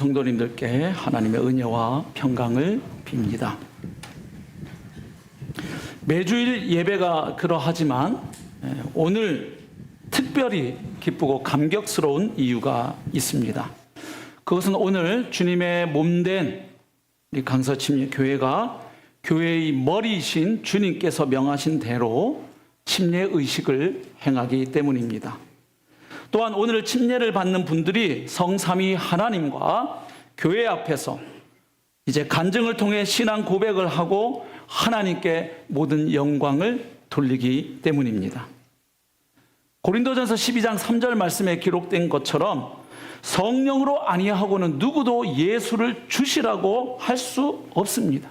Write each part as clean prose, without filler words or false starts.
성도님들께 하나님의 은혜와 평강을 빕니다. 매주일 예배가 그러하지만 오늘 특별히 기쁘고 감격스러운 이유가 있습니다. 그것은 오늘 주님의 몸된 우리 강서침례교회가 교회의 머리이신 주님께서 명하신 대로 침례의식을 행하기 때문입니다. 또한 오늘 침례를 받는 분들이 성삼위 하나님과 교회 앞에서 이제 간증을 통해 신앙 고백을 하고 하나님께 모든 영광을 돌리기 때문입니다. 고린도전서 12장 3절 말씀에 기록된 것처럼 성령으로 아니하고는 누구도 예수를 주시라고 할 수 없습니다.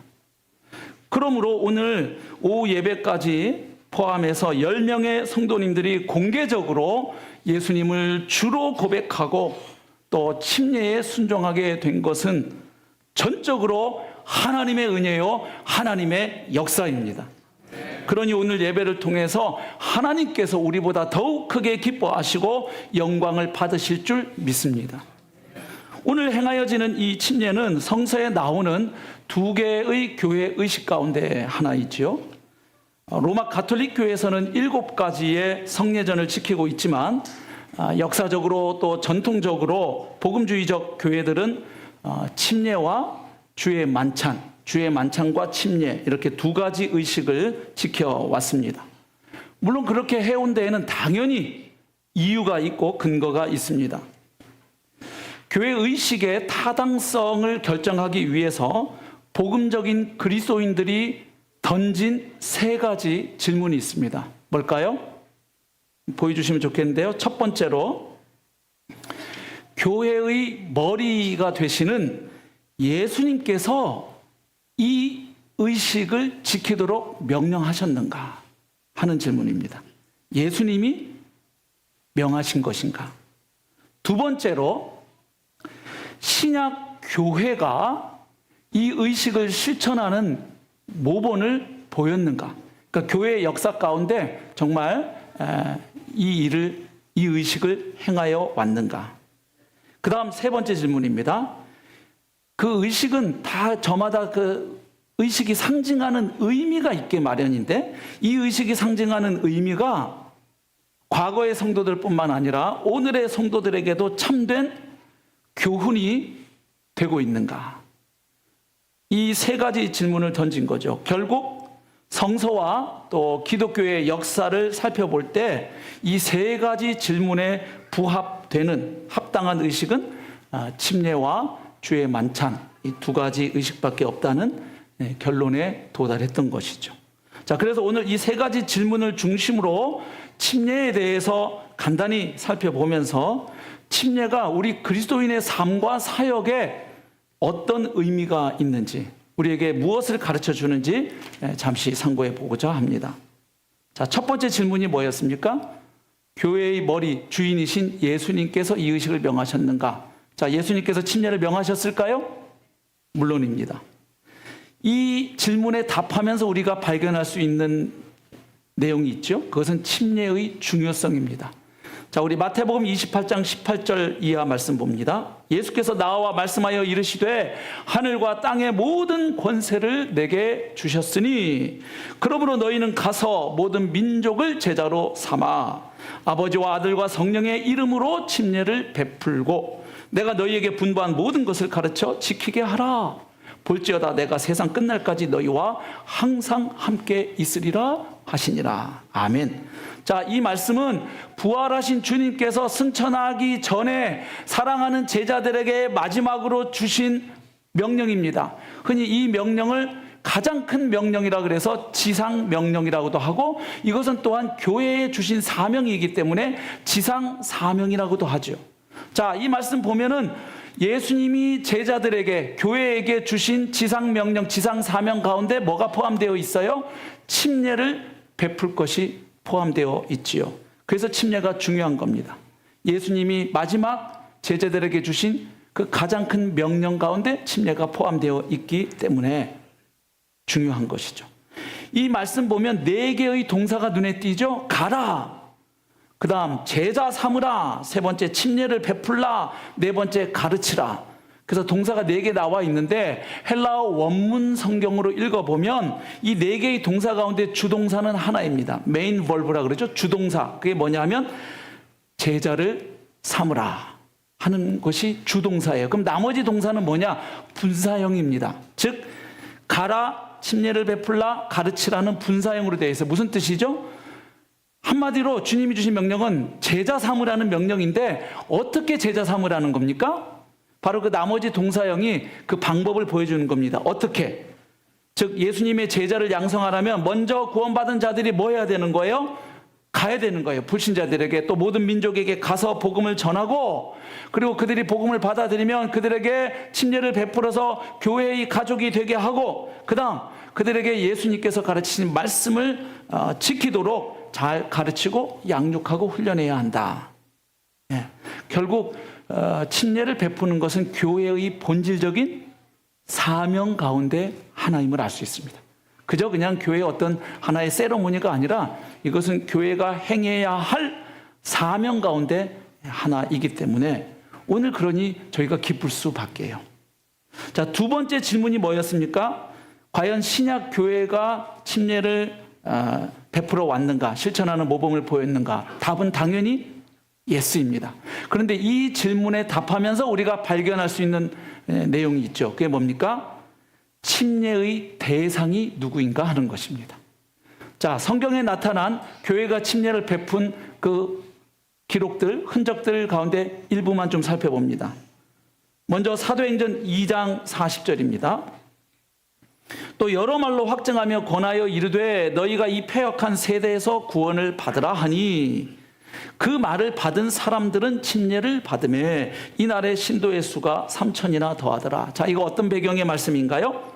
그러므로 오늘 오후 예배까지 포함해서 10명의 성도님들이 공개적으로 예수님을 주로 고백하고 또 침례에 순종하게 된 것은 전적으로 하나님의 은혜요, 하나님의 역사입니다. 그러니 오늘 예배를 통해서 하나님께서 우리보다 더욱 크게 기뻐하시고 영광을 받으실 줄 믿습니다. 오늘 행하여지는 이 침례는 성서에 나오는 두 개의 교회 의식 가운데 하나이지요. 로마 가톨릭 교회에서는 7가지의 성례전을 지키고 있지만 역사적으로 또 전통적으로 복음주의적 교회들은 침례와 주의 만찬과 침례 이렇게 두 가지 의식을 지켜왔습니다. 물론 그렇게 해온 데에는 당연히 이유가 있고 근거가 있습니다. 교회 의식의 타당성을 결정하기 위해서 복음적인 그리스도인들이 던진 3가지 질문이 있습니다. 뭘까요? 보여주시면 좋겠는데요. 첫 번째로, 교회의 머리가 되시는 예수님께서 이 의식을 지키도록 명령하셨는가 하는 질문입니다. 예수님이 명하신 것인가? 두 번째로, 신약 교회가 이 의식을 실천하는 모본을 보였는가? 그러니까 교회의 역사 가운데 정말 이 의식을 행하여 왔는가? 그 다음 3번째 질문입니다. 그 의식은 다 저마다 그 의식이 상징하는 의미가 있게 마련인데 이 의식이 상징하는 의미가 과거의 성도들뿐만 아니라 오늘의 성도들에게도 참된 교훈이 되고 있는가? 이 3가지 질문을 던진 거죠. 결국 성서와 또 기독교의 역사를 살펴볼 때 이 3가지 질문에 부합되는 합당한 의식은 침례와 주의 만찬 이 2가지 의식밖에 없다는 결론에 도달했던 것이죠. 자, 그래서 오늘 이 3가지 질문을 중심으로 침례에 대해서 간단히 살펴보면서 침례가 우리 그리스도인의 삶과 사역에 어떤 의미가 있는지, 우리에게 무엇을 가르쳐 주는지 잠시 상고해 보고자 합니다. 자, 첫 번째 질문이 뭐였습니까? 교회의 머리, 주인이신 예수님께서 이 의식을 명하셨는가? 자, 예수님께서 침례를 명하셨을까요? 물론입니다. 이 질문에 답하면서 우리가 발견할 수 있는 내용이 있죠. 그것은 침례의 중요성입니다. 자, 우리 마태복음 28장 18절 이하 말씀 봅니다. 예수께서 나와 말씀하여 이르시되 하늘과 땅의 모든 권세를 내게 주셨으니 그러므로 너희는 가서 모든 민족을 제자로 삼아 아버지와 아들과 성령의 이름으로 침례를 베풀고 내가 너희에게 분부한 모든 것을 가르쳐 지키게 하라. 볼지어다 내가 세상 끝날까지 너희와 항상 함께 있으리라 하시니라. 아멘. 자, 이 말씀은 부활하신 주님께서 승천하기 전에 사랑하는 제자들에게 마지막으로 주신 명령입니다. 흔히 이 명령을 가장 큰 명령이라 그래서 지상 명령이라고도 하고 이것은 또한 교회에 주신 사명이기 때문에 지상 사명이라고도 하죠. 자, 이 말씀 보면은 예수님이 제자들에게 교회에게 주신 지상 명령, 지상 사명 가운데 뭐가 포함되어 있어요? 침례를 베풀 것이 포함되어 있지요. 그래서 침례가 중요한 겁니다. 예수님이 마지막 제자들에게 주신 그 가장 큰 명령 가운데 침례가 포함되어 있기 때문에 중요한 것이죠. 이 말씀 보면 4개의 동사가 눈에 띄죠. 가라, 그 다음 제자 삼으라, 3번째 침례를 베풀라, 4번째 가르치라. 그래서 동사가 4개 나와 있는데 헬라어 원문 성경으로 읽어보면 이 4개의 동사 가운데 주동사는 하나입니다. 메인 벌브라 그러죠. 주동사. 그게 뭐냐 하면 제자를 삼으라 하는 것이 주동사예요. 그럼 나머지 동사는 뭐냐? 분사형입니다. 즉 가라, 침례를 베풀라, 가르치라는 분사형으로 되어 있어요. 무슨 뜻이죠? 한마디로 주님이 주신 명령은 제자 삼으라는 명령인데 어떻게 제자 삼으라는 겁니까? 바로 그 나머지 동사형이 그 방법을 보여주는 겁니다. 어떻게? 즉 예수님의 제자를 양성하려면 먼저 구원받은 자들이 뭐 해야 되는 거예요? 가야 되는 거예요. 불신자들에게, 또 모든 민족에게 가서 복음을 전하고, 그리고 그들이 복음을 받아들이면 그들에게 침례를 베풀어서 교회의 가족이 되게 하고, 그 다음 그들에게 예수님께서 가르치신 말씀을 지키도록 잘 가르치고 양육하고 훈련해야 한다. 예. 결국 침례를 베푸는 것은 교회의 본질적인 사명 가운데 하나임을 알 수 있습니다. 그저 그냥 교회의 어떤 하나의 세러모니가 아니라 이것은 교회가 행해야 할 사명 가운데 하나이기 때문에 오늘 그러니 저희가 기쁠 수밖에요. 자, 2번째 질문이 뭐였습니까? 과연 신약 교회가 침례를 베풀어 왔는가? 실천하는 모범을 보였는가? 답은 당연히 예스입니다. 그런데 이 질문에 답하면서 우리가 발견할 수 있는 내용이 있죠. 그게 뭡니까? 침례의 대상이 누구인가 하는 것입니다. 자, 성경에 나타난 교회가 침례를 베푼 그 기록들, 흔적들 가운데 일부만 좀 살펴봅니다. 먼저 사도행전 2장 40절입니다. 또 여러 말로 확증하며 권하여 이르되 너희가 이 패역한 세대에서 구원을 받으라 하니 그 말을 받은 사람들은 침례를 받으매 이날의 신도의 수가 3,000이나 더하더라. 자, 이거 어떤 배경의 말씀인가요?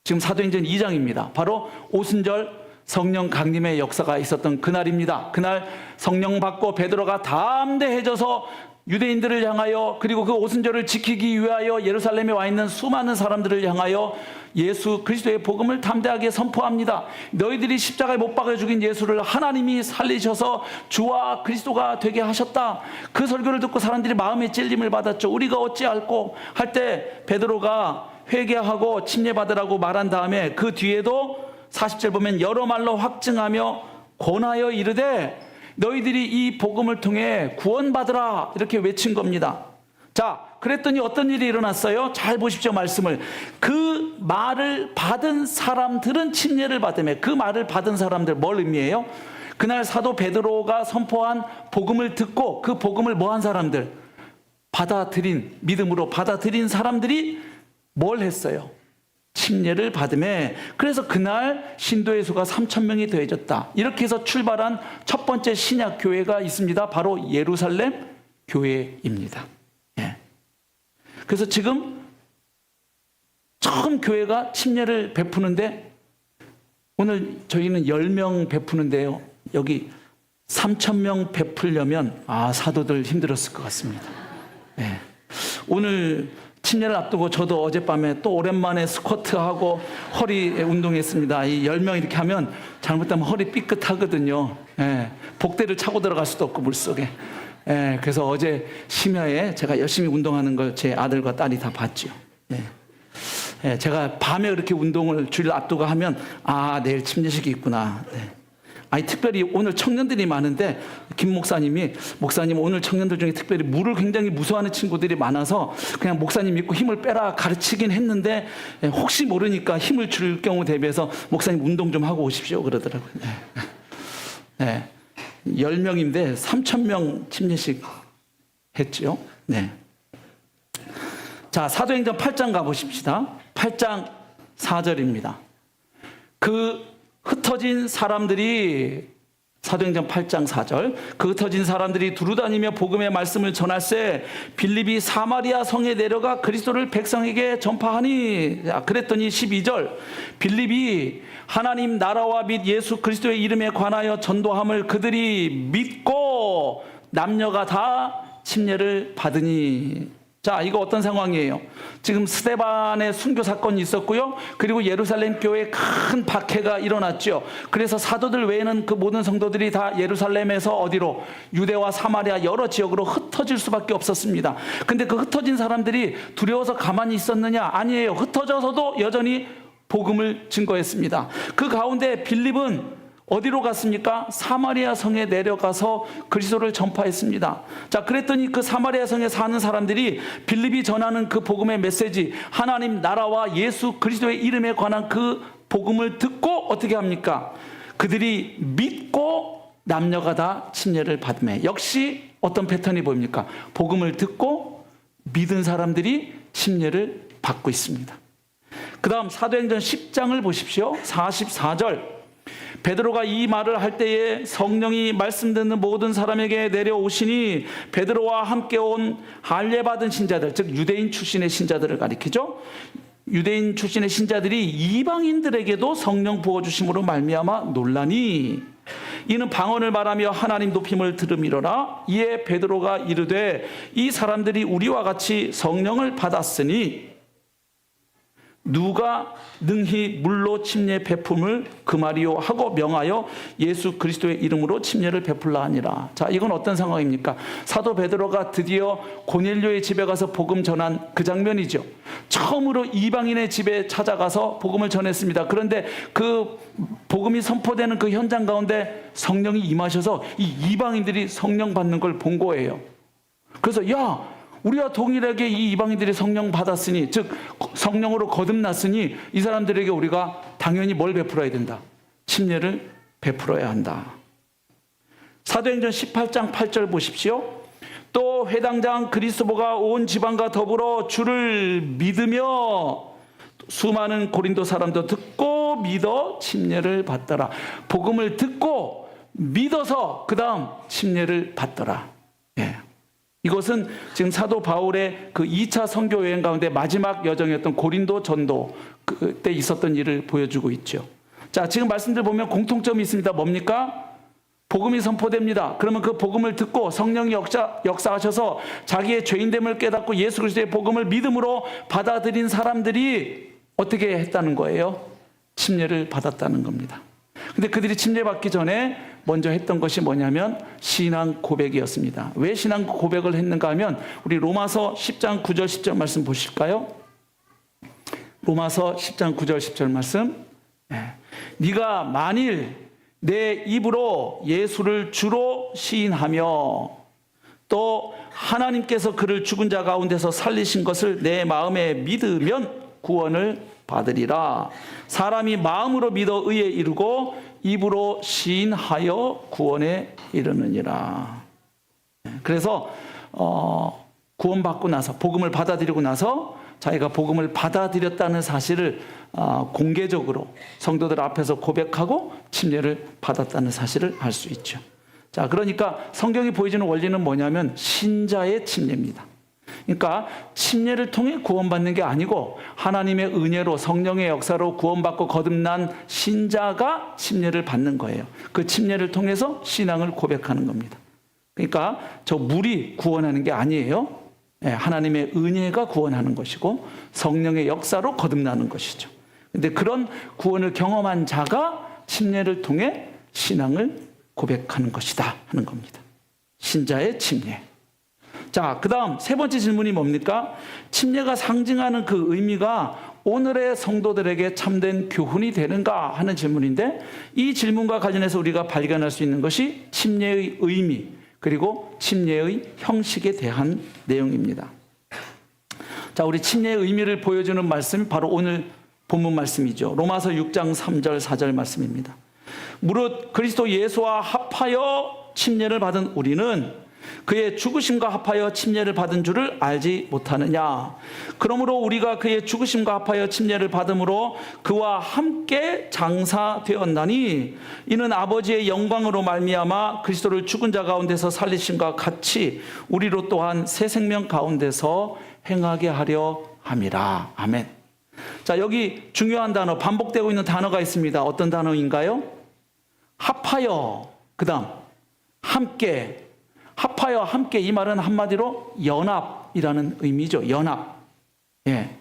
지금 사도행전 2장입니다. 바로 오순절 성령 강림의 역사가 있었던 그날입니다. 그날 성령 받고 베드로가 담대해져서 유대인들을 향하여, 그리고 그 오순절을 지키기 위하여 예루살렘에 와 있는 수많은 사람들을 향하여 예수 그리스도의 복음을 담대하게 선포합니다. 너희들이 십자가에 못 박아 죽인 예수를 하나님이 살리셔서 주와 그리스도가 되게 하셨다. 그 설교를 듣고 사람들이 마음의 찔림을 받았죠. 우리가 어찌할꼬 할 때 베드로가 회개하고 침례받으라고 말한 다음에 그 뒤에도 40절 보면 여러 말로 확증하며 권하여 이르되 너희들이 이 복음을 통해 구원받으라 이렇게 외친 겁니다. 자, 그랬더니 어떤 일이 일어났어요? 잘 보십시오, 말씀을. 그 말을 받은 사람들은 침례를 받으며, 그 말을 받은 사람들 뭘 의미해요? 그날 사도 베드로가 선포한 복음을 듣고 그 복음을 뭐한 사람들? 받아들인, 믿음으로 받아들인 사람들이 뭘 했어요? 침례를 받으며, 그래서 그날 신도의 수가 3,000명이 더해졌다. 이렇게 해서 출발한 첫 번째 신약 교회가 있습니다. 바로 예루살렘 교회입니다. 예. 그래서 지금 처음 교회가 침례를 베푸는데, 오늘 저희는 10명 베푸는데요, 여기 3,000명 베풀려면 사도들 힘들었을 것 같습니다. 예. 오늘 침례를 앞두고 저도 어젯밤에 또 오랜만에 스쿼트하고 허리 운동했습니다. 이 10명 이렇게 하면 잘못하면 허리 삐끗하거든요. 예, 복대를 차고 들어갈 수도 없고 물속에. 예, 그래서 어제 심야에 제가 열심히 운동하는 걸 제 아들과 딸이 다 봤죠. 예. 예, 제가 밤에 그렇게 운동을 주일 앞두고 하면 내일 침례식이 있구나. 네. 특별히 오늘 청년들이 많은데 김 목사님 오늘 청년들 중에 특별히 물을 굉장히 무서워하는 친구들이 많아서 그냥 목사님 믿고 힘을 빼라 가르치긴 했는데, 혹시 모르니까 힘을 줄 경우 대비해서 목사님 운동 좀 하고 오십시오 그러더라고요. 네. 10명인데 3,000명 침례식 했죠. 네. 자, 사도행전 8장 가보십시다. 8장 4절입니다. 그 흩어진 사람들이, 사도행전 8장 4절, 그 흩어진 사람들이 두루다니며 복음의 말씀을 전할새 빌립이 사마리아 성에 내려가 그리스도를 백성에게 전파하니. 그랬더니 12절, 빌립이 하나님 나라와 및 예수 그리스도의 이름에 관하여 전도함을 그들이 믿고 남녀가 다 침례를 받으니. 자, 이거 어떤 상황이에요? 지금 스데반의 순교 사건이 있었고요. 그리고 예루살렘 교회에 큰 박해가 일어났죠. 그래서 사도들 외에는 그 모든 성도들이 다 예루살렘에서 어디로? 유대와 사마리아 여러 지역으로 흩어질 수밖에 없었습니다. 근데 그 흩어진 사람들이 두려워서 가만히 있었느냐? 아니에요. 흩어져서도 여전히 복음을 증거했습니다. 그 가운데 빌립은 어디로 갔습니까? 사마리아 성에 내려가서 그리스도를 전파했습니다. 자, 그랬더니 그 사마리아 성에 사는 사람들이 빌립이 전하는 그 복음의 메시지, 하나님 나라와 예수 그리스도의 이름에 관한 그 복음을 듣고 어떻게 합니까? 그들이 믿고 남녀가 다 침례를 받음에, 역시 어떤 패턴이 보입니까? 복음을 듣고 믿은 사람들이 침례를 받고 있습니다. 그 다음 사도행전 10장을 보십시오. 44절. 베드로가 이 말을 할 때에 성령이 말씀 듣는 모든 사람에게 내려오시니 베드로와 함께 온 할례받은 신자들, 즉 유대인 출신의 신자들을 가리키죠. 유대인 출신의 신자들이 이방인들에게도 성령 부어주심으로 말미암아 놀라니 이는 방언을 말하며 하나님 높임을 들음이로라. 이에 베드로가 이르되 이 사람들이 우리와 같이 성령을 받았으니 누가 능히 물로 침례 베품을 금하리요 하고 명하여 예수 그리스도의 이름으로 침례를 베풀라 하니라. 자, 이건 어떤 상황입니까? 사도 베드로가 드디어 고넬료의 집에 가서 복음 전한 그 장면이죠. 처음으로 이방인의 집에 찾아가서 복음을 전했습니다. 그런데 그 복음이 선포되는 그 현장 가운데 성령이 임하셔서 이 이방인들이 성령 받는 걸 본 거예요. 그래서 야, 우리와 동일하게 이 이방인들이 성령 받았으니, 즉 성령으로 거듭났으니 이 사람들에게 우리가 당연히 뭘 베풀어야 된다? 침례를 베풀어야 한다. 사도행전 18장 8절 보십시오. 또 회당장 그리스도가 온 지방과 더불어 주를 믿으며 수많은 고린도 사람도 듣고 믿어 침례를 받더라. 복음을 듣고 믿어서 그 다음 침례를 받더라. 예. 이것은 지금 사도 바울의 그 2차 선교 여행 가운데 마지막 여정이었던 고린도 전도 그때 있었던 일을 보여주고 있죠. 자, 지금 말씀들 보면 공통점이 있습니다. 뭡니까? 복음이 선포됩니다. 그러면 그 복음을 듣고 성령이 역사하셔서 자기의 죄인됨을 깨닫고 예수 그리스도의 복음을 믿음으로 받아들인 사람들이 어떻게 했다는 거예요? 침례를 받았다는 겁니다. 근데 그들이 침례받기 전에 먼저 했던 것이 뭐냐면 신앙 고백이었습니다. 왜 신앙 고백을 했는가 하면 우리 로마서 10장 9절 10절 말씀 보실까요? 로마서 10장 9절 10절 말씀. 네가 만일 내 입으로 예수를 주로 시인하며 또 하나님께서 그를 죽은 자 가운데서 살리신 것을 내 마음에 믿으면 구원을 받으리라. 사람이 마음으로 믿어 의에 이르고 입으로 시인하여 구원에 이르느니라. 그래서 구원받고 나서 복음을 받아들이고 나서 자기가 복음을 받아들였다는 사실을 공개적으로 성도들 앞에서 고백하고 침례를 받았다는 사실을 알 수 있죠. 자, 그러니까 성경이 보여주는 원리는 뭐냐면 신자의 침례입니다. 그러니까 침례를 통해 구원받는 게 아니고 하나님의 은혜로 성령의 역사로 구원받고 거듭난 신자가 침례를 받는 거예요. 그 침례를 통해서 신앙을 고백하는 겁니다. 그러니까 저 물이 구원하는 게 아니에요. 하나님의 은혜가 구원하는 것이고 성령의 역사로 거듭나는 것이죠. 그런데 그런 구원을 경험한 자가 침례를 통해 신앙을 고백하는 것이다 하는 겁니다. 신자의 침례. 자, 그 다음 세 번째 질문이 뭡니까? 침례가 상징하는 그 의미가 오늘의 성도들에게 참된 교훈이 되는가 하는 질문인데, 이 질문과 관련해서 우리가 발견할 수 있는 것이 침례의 의미 그리고 침례의 형식에 대한 내용입니다. 자, 우리 침례의 의미를 보여주는 말씀이 바로 오늘 본문 말씀이죠. 로마서 6장 3절 4절 말씀입니다. 무릇 그리스도 예수와 합하여 침례를 받은 우리는 그의 죽으심과 합하여 침례를 받은 줄을 알지 못하느냐. 그러므로 우리가 그의 죽으심과 합하여 침례를 받음으로 그와 함께 장사되었나니 이는 아버지의 영광으로 말미암아 그리스도를 죽은 자 가운데서 살리심과 같이 우리로 또한 새 생명 가운데서 행하게 하려 함이라. 아멘. 자, 여기 중요한 단어, 반복되고 있는 단어가 있습니다. 어떤 단어인가요? 합하여, 그 다음 함께. 합하여 함께, 이 말은 한마디로 연합, 연합이라는 의미죠. 연합. 예.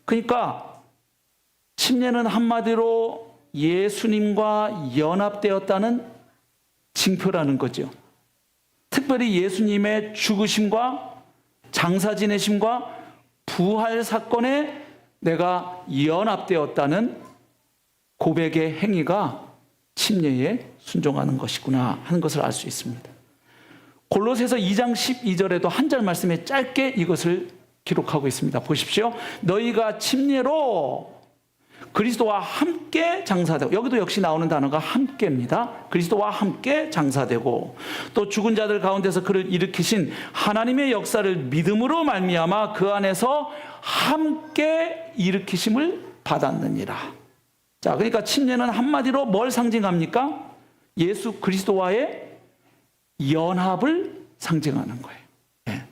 그러니까 침례는 한마디로 예수님과 연합되었다는 징표라는 거죠. 특별히 예수님의 죽으심과 장사 지내심과 부활 사건에 내가 연합되었다는 고백의 행위가 침례에 순종하는 것이구나 하는 것을 알 수 있습니다. 골로새서 2장 12절에도 한 절 말씀에 짧게 이것을 기록하고 있습니다. 보십시오. 너희가 침례로 그리스도와 함께 장사되고, 여기도 역시 나오는 단어가 함께입니다. 그리스도와 함께 장사되고, 또 죽은 자들 가운데서 그를 일으키신 하나님의 역사를 믿음으로 말미암아 그 안에서 함께 일으키심을 받았느니라. 자, 그러니까 침례는 한마디로 뭘 상징합니까? 예수 그리스도와의 연합을 상징하는 거예요. 예.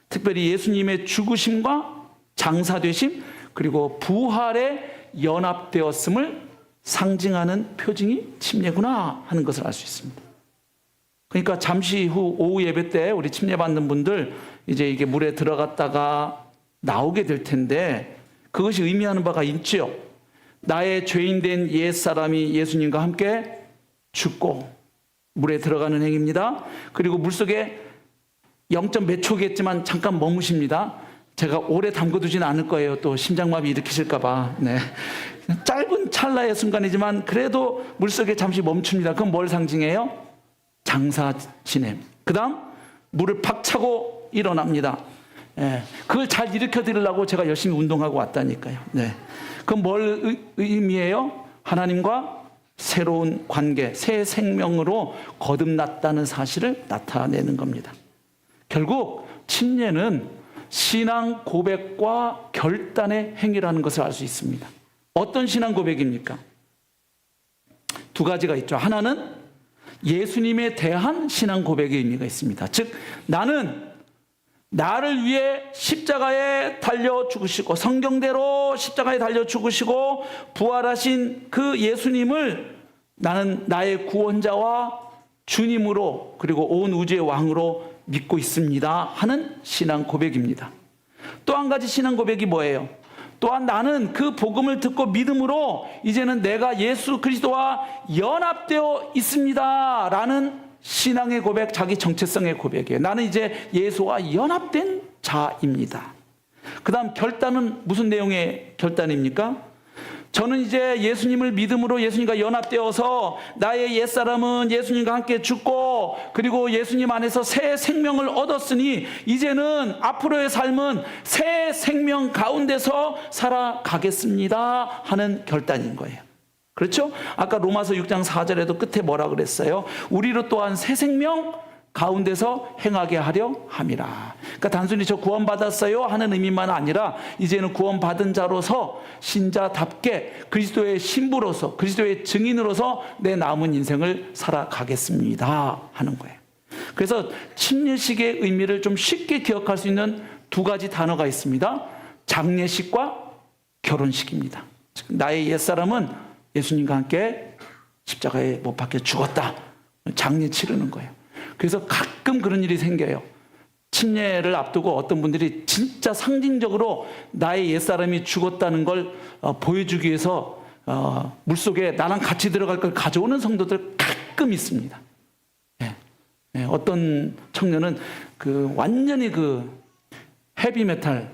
특별히 예수님의 죽으심과 장사되심, 그리고 부활에 연합되었음을 상징하는 표징이 침례구나 하는 것을 알 수 있습니다. 그러니까 잠시 후 오후 예배 때 우리 침례 받는 분들 이제 이게 물에 들어갔다가 나오게 될 텐데, 그것이 의미하는 바가 있죠. 나의 죄인 된 옛사람이 예수님과 함께 죽고 물에 들어가는 행위입니다. 그리고 물속에 0. 몇 초겠지만 잠깐 머무십니다. 제가 오래 담궈두진 않을 거예요. 또 심장마비 일으키실까 봐. 네. 짧은 찰나의 순간이지만 그래도 물속에 잠시 멈춥니다. 그건 뭘 상징해요? 장사 지냄. 그 다음 물을 팍 차고 일어납니다. 네. 그걸 잘 일으켜 드리려고 제가 열심히 운동하고 왔다니까요. 네. 그건 뭘 의미해요? 하나님과 새로운 관계, 새 생명으로 거듭났다는 사실을 나타내는 겁니다. 결국 침례는 신앙 고백과 결단의 행위라는 것을 알 수 있습니다. 어떤 신앙 고백입니까? 두 가지가 있죠. 하나는 예수님에 대한 신앙 고백의 의미가 있습니다. 즉, 나는 나를 위해 십자가에 달려 죽으시고, 성경대로 십자가에 달려 죽으시고 부활하신 그 예수님을 나는 나의 구원자와 주님으로, 그리고 온 우주의 왕으로 믿고 있습니다 하는 신앙 고백입니다. 또 한 가지 신앙 고백이 뭐예요? 또한 나는 그 복음을 듣고 믿음으로 이제는 내가 예수 그리스도와 연합되어 있습니다 라는 신앙의 고백, 자기 정체성의 고백이에요. 나는 이제 예수와 연합된 자입니다. 그 다음 결단은 무슨 내용의 결단입니까? 저는 이제 예수님을 믿음으로 예수님과 연합되어서 나의 옛사람은 예수님과 함께 죽고, 그리고 예수님 안에서 새 생명을 얻었으니 이제는 앞으로의 삶은 새 생명 가운데서 살아가겠습니다 하는 결단인 거예요. 그렇죠? 아까 로마서 6장 4절에도 끝에 뭐라 그랬어요? 우리로 또한 새 생명 가운데서 행하게 하려 함이라. 그러니까 단순히 저 구원받았어요 하는 의미만 아니라 이제는 구원받은 자로서 신자답게 그리스도의 신부로서, 그리스도의 증인으로서 내 남은 인생을 살아가겠습니다 하는 거예요. 그래서 침례식의 의미를 좀 쉽게 기억할 수 있는 두 가지 단어가 있습니다. 장례식과 결혼식입니다. 나의 옛사람은 예수님과 함께 십자가에 못 박혀 죽었다. 장례 치르는 거예요. 그래서 가끔 그런 일이 생겨요. 침례를 앞두고 어떤 분들이 진짜 상징적으로 나의 옛사람이 죽었다는 걸 보여주기 위해서 물속에 나랑 같이 들어갈 걸 가져오는 성도들 가끔 있습니다. 네. 네. 어떤 청년은 완전히 헤비메탈에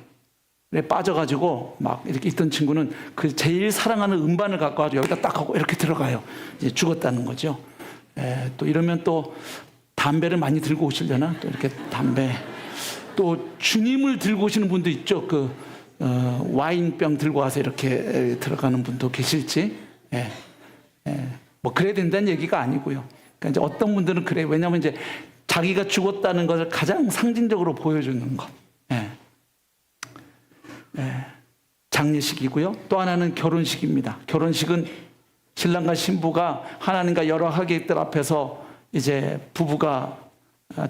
빠져가지고 막 이렇게 있던 친구는 그 제일 사랑하는 음반을 갖고 와서 여기다 딱 하고 이렇게 들어가요. 이제 죽었다는 거죠. 또 이러면 또 담배를 많이 들고 오시려나? 또 이렇게 담배. 또 주님을 들고 오시는 분도 있죠. 와인병 들고 와서 이렇게 들어가는 분도 계실지. 뭐 그래야 된다는 얘기가 아니고요. 그러니까 이제 어떤 분들은 그래요. 왜냐하면 이제 자기가 죽었다는 것을 가장 상징적으로 보여주는 것. 장례식이고요. 또 하나는 결혼식입니다. 결혼식은 신랑과 신부가 하나님과 여러 하객들 앞에서 이제 부부가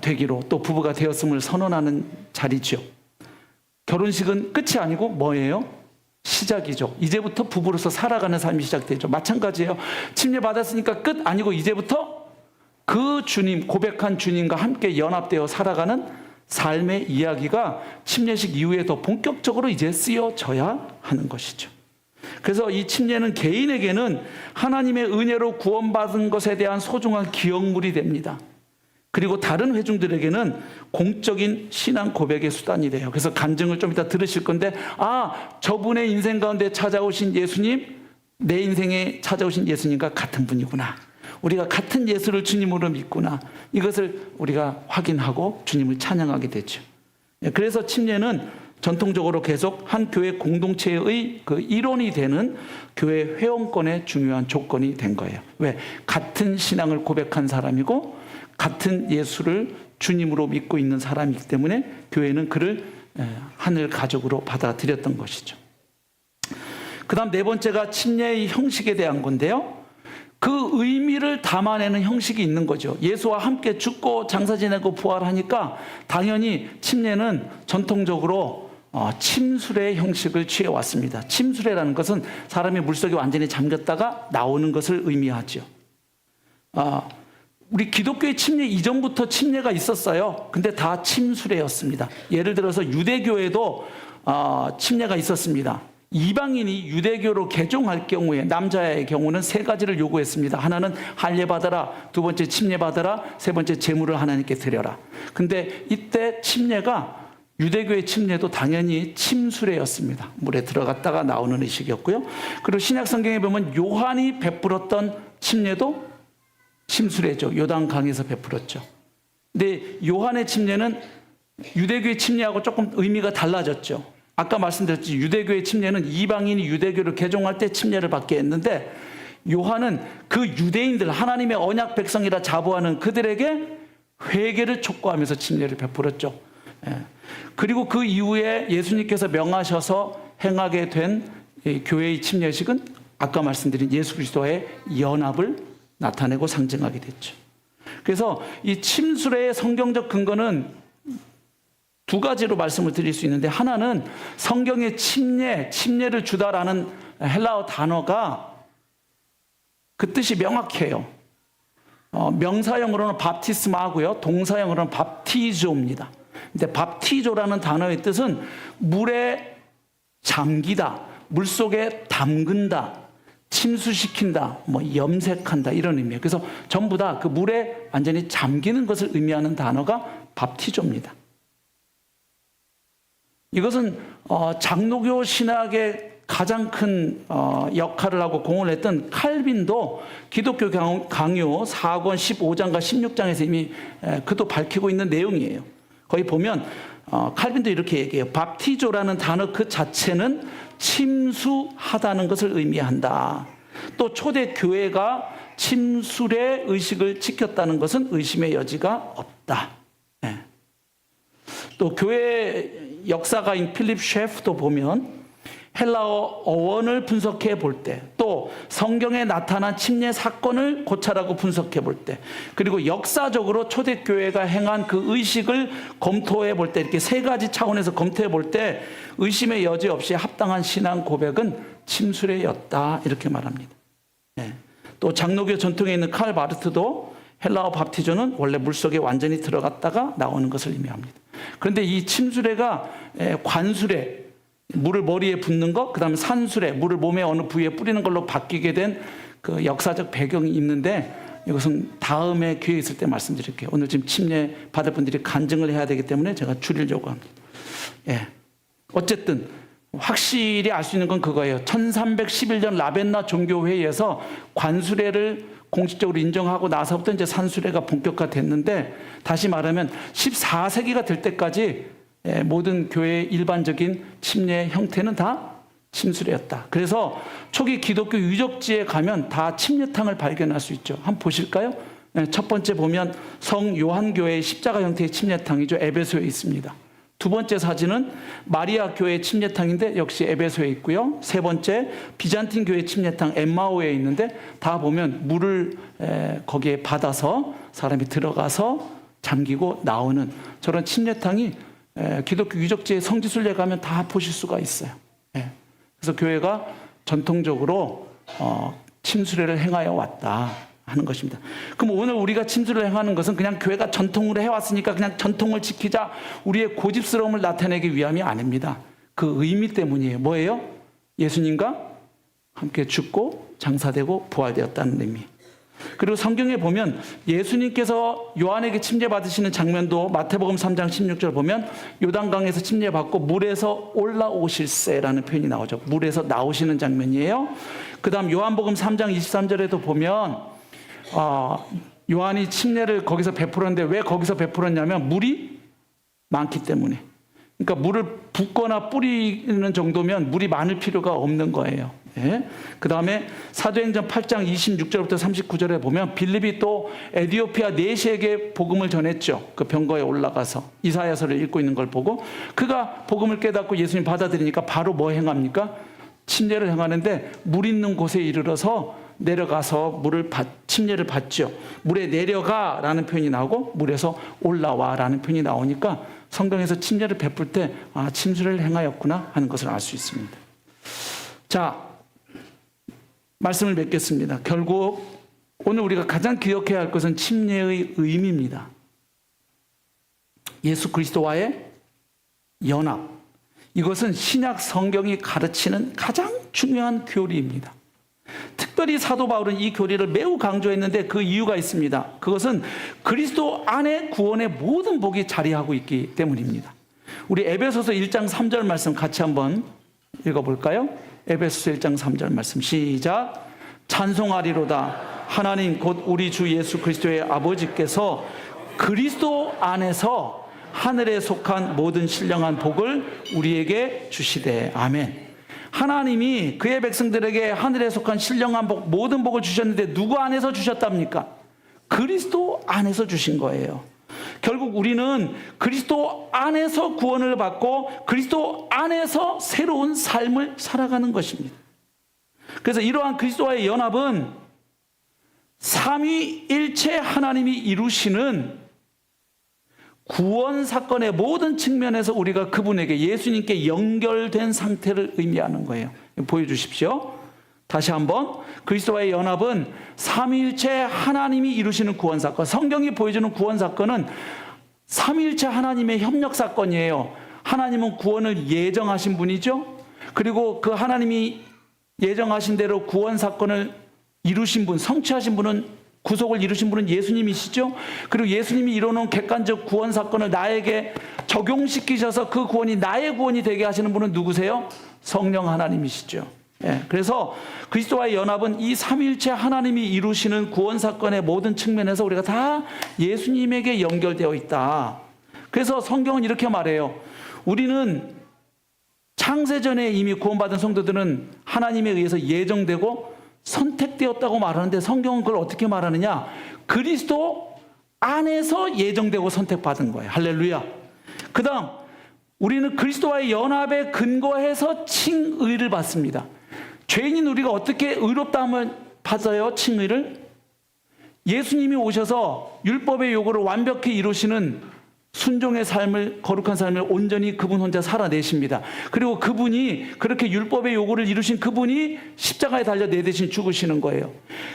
되기로, 또 부부가 되었음을 선언하는 자리죠. 결혼식은 끝이 아니고 뭐예요? 시작이죠. 이제부터 부부로서 살아가는 삶이 시작되죠. 마찬가지예요. 침례 받았으니까 끝 아니고 이제부터 그 주님, 고백한 주님과 함께 연합되어 살아가는 삶의 이야기가 침례식 이후에 더 본격적으로 이제 쓰여져야 하는 것이죠. 그래서 이 침례는 개인에게는 하나님의 은혜로 구원받은 것에 대한 소중한 기억물이 됩니다. 그리고 다른 회중들에게는 공적인 신앙 고백의 수단이 돼요. 그래서 간증을 좀 이따 들으실 건데, 저분의 인생 가운데 찾아오신 예수님, 내 인생에 찾아오신 예수님과 같은 분이구나. 우리가 같은 예수를 주님으로 믿구나. 이것을 우리가 확인하고 주님을 찬양하게 되죠. 그래서 침례는 전통적으로 계속 한 교회 공동체의 그 일원이 되는 교회 회원권의 중요한 조건이 된 거예요. 왜? 같은 신앙을 고백한 사람이고 같은 예수를 주님으로 믿고 있는 사람이기 때문에 교회는 그를 하늘 가족으로 받아들였던 것이죠. 그 다음 네 번째가 침례의 형식에 대한 건데요. 그 의미를 담아내는 형식이 있는 거죠. 예수와 함께 죽고 장사 지내고 부활하니까 당연히 침례는 전통적으로 침수례의 형식을 취해왔습니다. 침수례라는 것은 사람이 물속에 완전히 잠겼다가 나오는 것을 의미하죠. 우리 기독교의 침례 이전부터 침례가 있었어요. 근데 다 침수례였습니다. 예를 들어서 유대교에도 침례가 있었습니다. 이방인이 유대교로 개종할 경우에 남자의 경우는 세 가지를 요구했습니다. 하나는 할례 받아라, 두 번째 침례 받아라, 세 번째 제물을 하나님께 드려라. 근데 이때 침례가 유대교의 침례도 당연히 침수례였습니다. 물에 들어갔다가 나오는 의식이었고요. 그리고 신약 성경에 보면 요한이 베풀었던 침례도 침수례죠. 요단강에서 베풀었죠. 근데 요한의 침례는 유대교의 침례하고 조금 의미가 달라졌죠. 아까 말씀드렸지, 유대교의 침례는 이방인이 유대교를 개종할 때 침례를 받게 했는데, 요한은 그 유대인들, 하나님의 언약 백성이라 자부하는 그들에게 회개를 촉구하면서 침례를 베풀었죠. 그리고 그 이후에 예수님께서 명하셔서 행하게 된 교회의 침례식은 아까 말씀드린 예수 그리스도의 연합을 나타내고 상징하게 됐죠. 그래서 이 침수례의 성경적 근거는 두 가지로 말씀을 드릴 수 있는데, 하나는 성경의 침례를 주다라는 헬라어 단어가 그 뜻이 명확해요. 명사형으로는 밥티스마고요, 동사형으로는 밥티조입니다. 근데 밥티조라는 단어의 뜻은 물에 잠기다, 물속에 담근다, 침수시킨다, 염색한다, 이런 의미예요. 그래서 전부 다 그 물에 완전히 잠기는 것을 의미하는 단어가 밥티조입니다. 이것은 장로교 신학의 가장 큰 역할을 하고 공헌을 했던 칼빈도 기독교 강요 4권 15장과 16장에서 이미 그도 밝히고 있는 내용이에요. 거기 보면 칼빈도 이렇게 얘기해요. 밥티조라는 단어 그 자체는 침수하다는 것을 의미한다. 또 초대 교회가 침수례 의식을 지켰다는 것은 의심의 여지가 없다. 또 교회 역사가인 필립 셰프도 보면 헬라어 어원을 분석해 볼 때, 또 성경에 나타난 침례 사건을 고찰하고 분석해 볼 때, 그리고 역사적으로 초대교회가 행한 그 의식을 검토해 볼 때, 이렇게 세 가지 차원에서 검토해 볼 때 의심의 여지 없이 합당한 신앙 고백은 침수례였다, 이렇게 말합니다. 또 장로교 전통에 있는 칼 바르트도 헬라어 밥티조는 원래 물속에 완전히 들어갔다가 나오는 것을 의미합니다. 그런데 이 침수례가 관수례, 물을 머리에 붓는 것, 그 다음에 산수례, 물을 몸의 어느 부위에 뿌리는 걸로 바뀌게 된 그 역사적 배경이 있는데, 이것은 다음에 기회 있을 때 말씀드릴게요. 오늘 지금 침례 받을 분들이 간증을 해야 되기 때문에 제가 줄이려고 합니다. 어쨌든 확실히 알 수 있는 건 그거예요. 1311년 라벤나 종교회의에서 관수례를 공식적으로 인정하고 나서부터 이제 산수례가 본격화됐는데, 다시 말하면 14세기가 될 때까지 모든 교회의 일반적인 침례 형태는 다 침수례였다. 그래서 초기 기독교 유적지에 가면 다 침례탕을 발견할 수 있죠. 한번 보실까요? 첫 번째 보면 성 요한교회의 십자가 형태의 침례탕이죠. 에베소에 있습니다. 두 번째 사진은 마리아 교회 침례탕인데 역시 에베소에 있고요. 세 번째 비잔틴 교회 침례탕 엠마오에 있는데, 다 보면 물을 거기에 받아서 사람이 들어가서 잠기고 나오는 저런 침례탕이 기독교 유적지의 성지순례 가면 다 보실 수가 있어요. 그래서 교회가 전통적으로 침수례를 행하여 왔다 하는 것입니다. 그럼 오늘 우리가 침수를 행하는 것은 그냥 교회가 전통으로 해왔으니까 그냥 전통을 지키자, 우리의 고집스러움을 나타내기 위함이 아닙니다. 그 의미 때문이에요. 뭐예요? 예수님과 함께 죽고 장사되고 부활되었다는 의미. 그리고 성경에 보면 예수님께서 요한에게 침례받으시는 장면도 마태복음 3장 16절 보면 요단강에서 침례받고 물에서 올라오실세라는 표현이 나오죠. 물에서 나오시는 장면이에요. 그 다음 요한복음 3장 23절에도 보면 요한이 침례를 거기서 베풀었는데 왜 거기서 베풀었냐면 물이 많기 때문에. 그러니까 물을 붓거나 뿌리는 정도면 물이 많을 필요가 없는 거예요. 예? 그 다음에 사도행전 8장 26절부터 39절에 보면 빌립이 또 에디오피아 내시에게 복음을 전했죠. 그 병거에 올라가서 이사야서를 읽고 있는 걸 보고 그가 복음을 깨닫고 예수님 받아들이니까 바로 뭐 행합니까? 침례를 행하는데 물 있는 곳에 이르러서 내려가서 침례를 받죠. 물에 내려가라는 표현이 나오고 물에서 올라와라는 표현이 나오니까 성경에서 침례를 베풀 때 침수를 행하였구나 하는 것을 알 수 있습니다. 자, 말씀을 맺겠습니다. 결국 오늘 우리가 가장 기억해야 할 것은 침례의 의미입니다. 예수 그리스도와의 연합. 이것은 신약 성경이 가르치는 가장 중요한 교리입니다. 특별히 사도 바울은 이 교리를 매우 강조했는데 그 이유가 있습니다. 그것은 그리스도 안에 구원의 모든 복이 자리하고 있기 때문입니다. 우리 에베소서 1장 3절 말씀 같이 한번 읽어볼까요? 에베소서 1장 3절 말씀 시작. 찬송하리로다 하나님 곧 우리 주 예수 그리스도의 아버지께서 그리스도 안에서 하늘에 속한 모든 신령한 복을 우리에게 주시되. 아멘. 하나님이 그의 백성들에게 하늘에 속한 신령한 복, 모든 복을 주셨는데 누구 안에서 주셨답니까? 그리스도 안에서 주신 거예요. 결국 우리는 그리스도 안에서 구원을 받고 그리스도 안에서 새로운 삶을 살아가는 것입니다. 그래서 이러한 그리스도와의 연합은 삼위일체 하나님이 이루시는 구원 사건의 모든 측면에서 우리가 그분에게 예수님께 연결된 상태를 의미하는 거예요. 보여주십시오. 다시 한번 그리스도와의 연합은 삼위일체 하나님이 이루시는 구원 사건, 성경이 보여주는 구원 사건은 삼위일체 하나님의 협력 사건이에요. 하나님은 구원을 예정하신 분이죠. 그리고 그 하나님이 예정하신 대로 구원 사건을 이루신 분, 성취하신 분은 구속을 이루신 분은 예수님이시죠. 그리고 예수님이 이뤄놓은 객관적 구원 사건을 나에게 적용시키셔서 그 구원이 나의 구원이 되게 하시는 분은 누구세요? 성령 하나님이시죠. 예, 그래서 그리스도와의 연합은 이 삼위일체 하나님이 이루시는 구원 사건의 모든 측면에서 우리가 다 예수님에게 연결되어 있다. 그래서 성경은 이렇게 말해요. 우리는 창세전에 이미 구원받은 성도들은 하나님에 의해서 예정되고 선택되었다고 말하는데 성경은 그걸 어떻게 말하느냐? 그리스도 안에서 예정되고 선택받은 거예요. 할렐루야. 그 다음 우리는 그리스도와의 연합에 근거해서 칭의를 받습니다. 죄인인 우리가 어떻게 의롭다함을 받아요? 칭의를? 예수님이 오셔서 율법의 요구를 완벽히 이루시는 순종의 삶을, 거룩한 삶을 온전히 그분 혼자 살아내십니다. 그리고 그분이 그렇게 율법의 요구를 이루신 그분이 십자가에 달려 내 대신 죽으시는 거예요.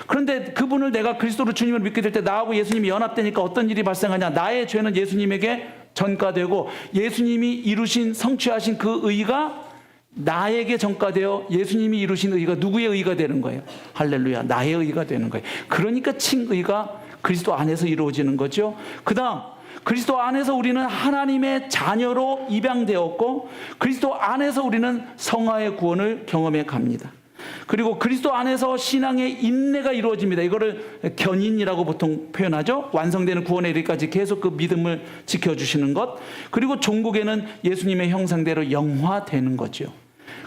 그런데 그분을 내가 그리스도로 주님을 믿게 될 때 나하고 예수님이 연합되니까 어떤 일이 발생하냐? 나의 죄는 예수님에게 전가되고 예수님이 이루신 성취하신 그 의가 나에게 전가되어 예수님이 이루신 의가 누구의 의가 되는 거예요? 할렐루야. 나의 의가 되는 거예요. 그러니까 칭의가 그리스도 안에서 이루어지는 거죠. 그 다음 그리스도 안에서 우리는 하나님의 자녀로 입양되었고 그리스도 안에서 우리는 성화의 구원을 경험해 갑니다. 그리고 그리스도 안에서 신앙의 인내가 이루어집니다. 이거를 견인이라고 보통 표현하죠. 완성되는 구원에 이르기까지 계속 그 믿음을 지켜주시는 것. 그리고 종국에는 예수님의 형상대로 영화되는 거죠.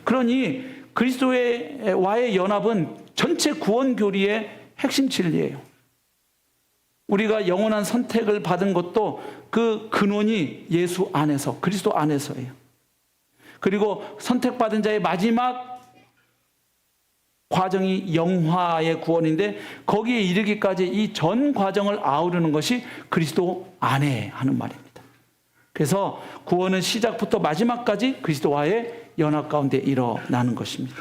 그러니 그리스도와의 연합은 전체 구원 교리의 핵심 진리예요. 우리가 영원한 선택을 받은 것도 그 근원이 예수 안에서, 그리스도 안에서예요. 그리고 선택받은 자의 마지막 과정이 영화의 구원인데 거기에 이르기까지 이 전 과정을 아우르는 것이 그리스도 안에 하는 말입니다. 그래서 구원은 시작부터 마지막까지 그리스도와의 연합 가운데 일어나는 것입니다.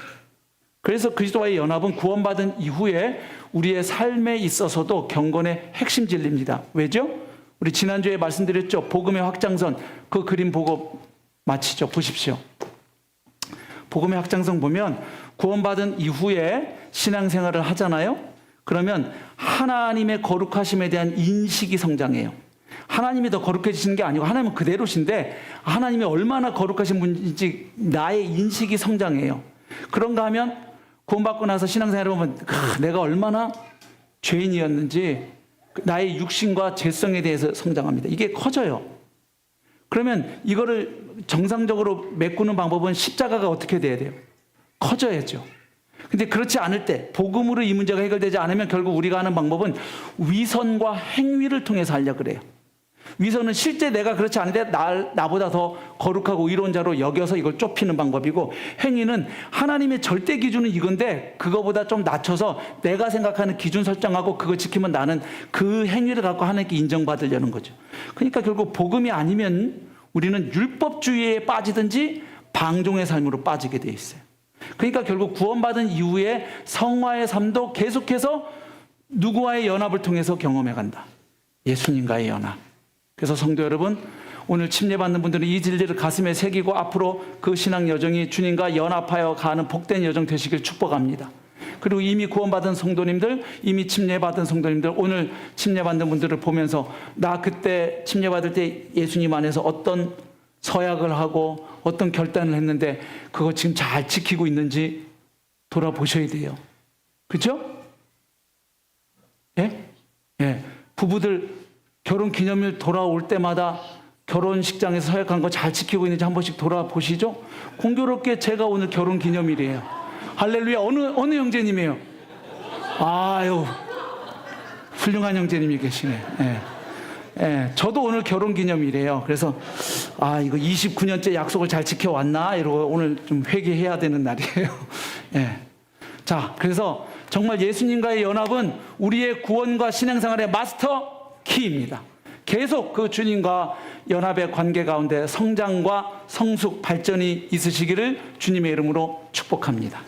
그래서 그래서 그리스도와의 연합은 구원받은 이후에 우리의 삶에 있어서도 경건의 핵심 진리입니다. 왜죠? 우리 지난주에 말씀드렸죠. 복음의 확장선, 그 그림 보고 마치죠. 보십시오. 복음의 확장선 보면 구원받은 이후에 신앙생활을 하잖아요. 그러면 하나님의 거룩하심에 대한 인식이 성장해요. 하나님이 더 거룩해지시는 게 아니고 하나님은 그대로신데 하나님이 얼마나 거룩하신 분인지 나의 인식이 성장해요. 그런가 하면 구원받고 나서 신앙생활을 보면 내가 얼마나 죄인이었는지 나의 육신과 죄성에 대해서 성장합니다. 이게 커져요. 그러면 이거를 정상적으로 메꾸는 방법은 십자가가 어떻게 돼야 돼요? 커져야죠. 근데 그렇지 않을 때, 복음으로 이 문제가 해결되지 않으면 결국 우리가 하는 방법은 위선과 행위를 통해서 하려고 그래요. 위선은 실제 내가 그렇지 않은데 나보다 더 거룩하고 의로운 자로 여겨서 이걸 좁히는 방법이고, 행위는 하나님의 절대 기준은 이건데 그거보다 좀 낮춰서 내가 생각하는 기준 설정하고 그거 지키면 나는 그 행위를 갖고 하나님께 인정받으려는 거죠. 그러니까 결국 복음이 아니면 우리는 율법주의에 빠지든지 방종의 삶으로 빠지게 돼 있어요. 그러니까 결국 구원받은 이후에 성화의 삶도 계속해서 누구와의 연합을 통해서 경험해 간다. 예수님과의 연합. 그래서 성도 여러분, 오늘 침례받는 분들은 이 진리를 가슴에 새기고 앞으로 그 신앙 여정이 주님과 연합하여 가는 복된 여정 되시길 축복합니다. 그리고 이미 구원받은 성도님들, 이미 침례받은 성도님들, 오늘 침례받는 분들을 보면서 나 그때 침례받을 때 예수님 안에서 어떤 서약을 하고 어떤 결단을 했는데 그거 지금 잘 지키고 있는지 돌아보셔야 돼요. 그렇죠? 예? 예. 부부들 결혼 기념일 돌아올 때마다 결혼식장에서 서약한 거 잘 지키고 있는지 한 번씩 돌아보시죠? 공교롭게 제가 오늘 결혼 기념일이에요. 할렐루야. 어느 형제님이에요? 아유, 훌륭한 형제님이 계시네. 예. 예, 저도 오늘 결혼 기념일이에요. 그래서 이거 29년째 약속을 잘 지켜왔나 이러고 오늘 좀 회개해야 되는 날이에요. 예. 자, 그래서 정말 예수님과의 연합은 우리의 구원과 신앙생활의 마스터 키입니다. 계속 그 주님과 연합의 관계 가운데 성장과 성숙 발전이 있으시기를 주님의 이름으로 축복합니다.